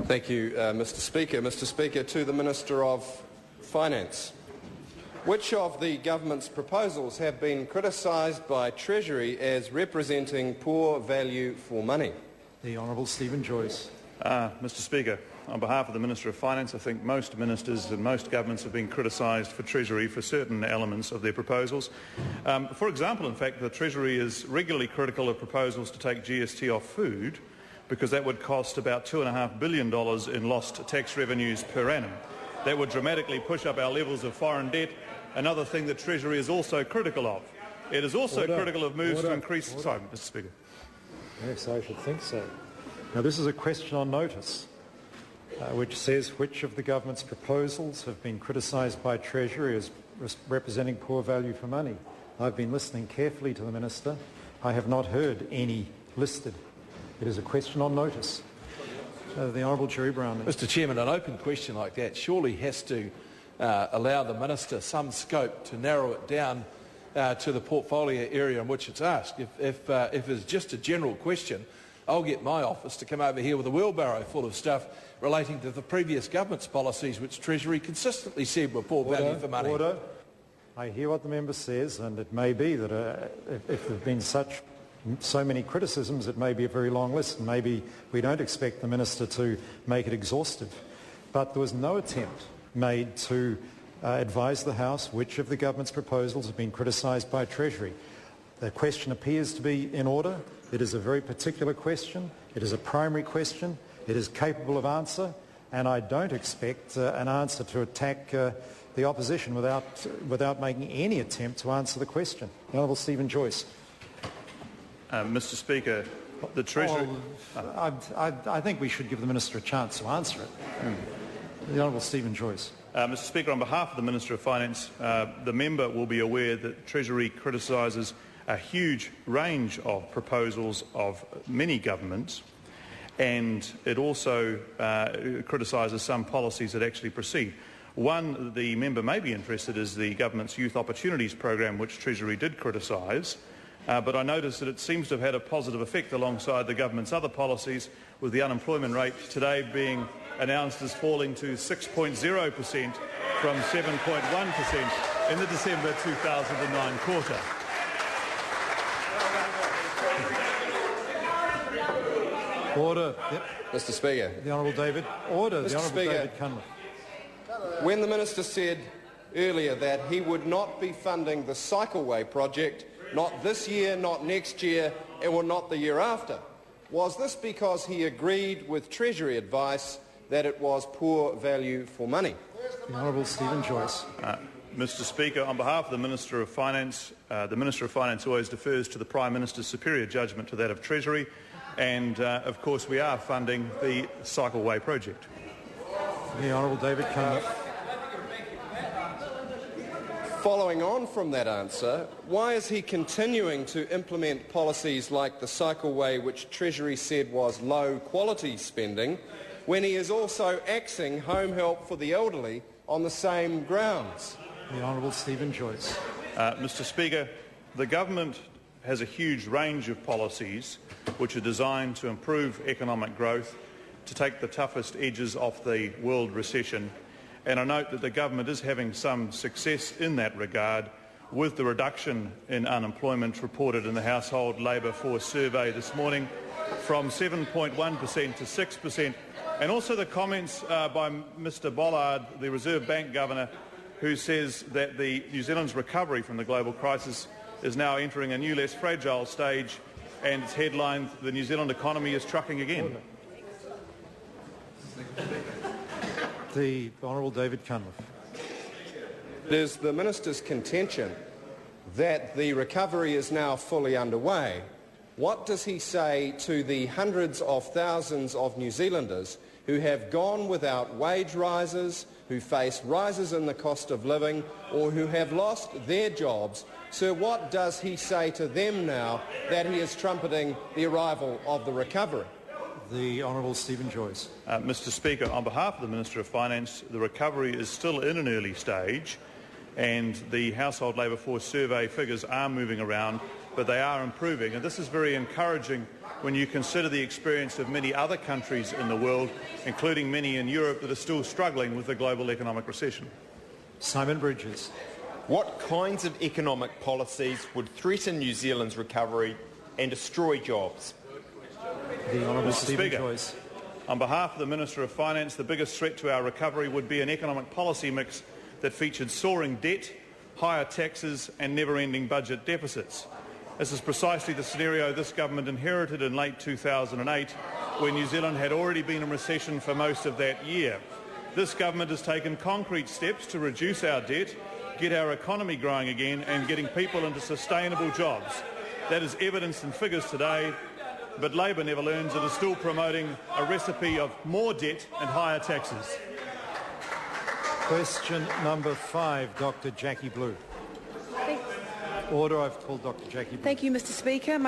Thank you, Mr Speaker. Mr Speaker, to the Minister of Finance. Which of the government's proposals have been criticised by Treasury as representing poor value for money? The Hon Steven Joyce. Mr Speaker, on behalf of the Minister of Finance, I think most ministers and most governments have been criticised for Treasury for certain elements of their proposals. For example, in fact, the Treasury is regularly critical of proposals to take GST off food because that would cost about $2.5 billion in lost tax revenues per annum. That would dramatically push up our levels of foreign debt, another thing that Treasury is also critical of. It is also critical of moves to increase... Sorry, Mr Speaker. Yes, I should think so. Now, this is a question on notice, which says which of the government's proposals have been criticised by Treasury as representing poor value for money. I've been listening carefully to the Minister. I have not heard any listed. It is a question on notice. The Honourable Gerry Brownlee. Mr Chairman, an open question like that surely has to allow the Minister some scope to narrow it down to the portfolio area in which it's asked. If it's just a general question, I'll get my office to come over here with a wheelbarrow full of stuff relating to the previous government's policies, which Treasury consistently said were poor value for money. Order. I hear what the member says, and it may be that if there have been so many criticisms, it may be a very long list, and maybe we don't expect the Minister to make it exhaustive. But there was no attempt made to advise the House which of the government's proposals have been criticised by Treasury. The question appears to be in order. It is a very particular question. It is a primary question. It is capable of answer, and I don't expect an answer to attack the opposition without making any attempt to answer the question. The Honourable Steven Joyce. Mr Speaker, the Treasury... I think we should give the Minister a chance to answer it. The Honourable Steven Joyce. Mr Speaker, on behalf of the Minister of Finance, the member will be aware that Treasury criticises a huge range of proposals of many governments, and it also criticises some policies that actually proceed. One the member may be interested is the government's Youth Opportunities Program, which Treasury did criticise, but I notice that it seems to have had a positive effect alongside the government's other policies, with the unemployment rate today being announced as falling to 6.0% from 7.1% in the December 2009 quarter. Order. Yep. Mr Speaker. The Honourable David. Order. Mr. The Honourable Speaker, David Cunliffe. When the Minister said earlier that he would not be funding the Cycleway project, not this year, not next year, or not the year after, was this because he agreed with Treasury advice that it was poor value for money? The Honourable Steven Joyce. Mr Speaker, on behalf of the Minister of Finance always defers to the Prime Minister's superior judgment to that of Treasury, and of course we are funding the Cycleway project. The Honourable David Cunliffe. Following on from that answer, why is he continuing to implement policies like the Cycleway, which Treasury said was low-quality spending, when he is also axing home help for the elderly on the same grounds? The Honourable Steven Joyce. Mr Speaker, the government has a huge range of policies which are designed to improve economic growth, to take the toughest edges off the world recession, and I note that the government is having some success in that regard, with the reduction in unemployment reported in the Household Labour Force Survey this morning from 7.1% to 6%, and also the comments by Mr Bollard, the Reserve Bank Governor, who says that New Zealand's recovery from the global crisis is now entering a new, less fragile stage, and its headline, "The New Zealand economy is trucking again." The Honourable David Cunliffe. It is the Minister's contention that the recovery is now fully underway. What does he say to the hundreds of thousands of New Zealanders who have gone without wage rises, who face rises in the cost of living, or who have lost their jobs? Sir, what does he say to them now that he is trumpeting the arrival of the recovery? The Honourable Steven Joyce. Mr Speaker, on behalf of the Minister of Finance, the recovery is still in an early stage, and the Household Labour Force Survey figures are moving around, but they are improving, and this is very encouraging when you consider the experience of many other countries in the world, including many in Europe, that are still struggling with the global economic recession? Simon Bridges. What kinds of economic policies would threaten New Zealand's recovery and destroy jobs? The Honourable Mr. Steven Speaker, Joyce. on behalf of the Minister of Finance, the biggest threat to our recovery would be an economic policy mix that featured soaring debt, higher taxes and never-ending budget deficits. This is precisely the scenario this government inherited in late 2008, when New Zealand had already been in recession for most of that year. This government has taken concrete steps to reduce our debt, get our economy growing again and getting people into sustainable jobs. That is evidenced in figures today, but Labor never learns. It is still promoting a recipe of more debt and higher taxes. Question number 5, Dr. Jackie Blue. Order, I've called Dr. Jackie Blue. Thank you, Mr. Speaker.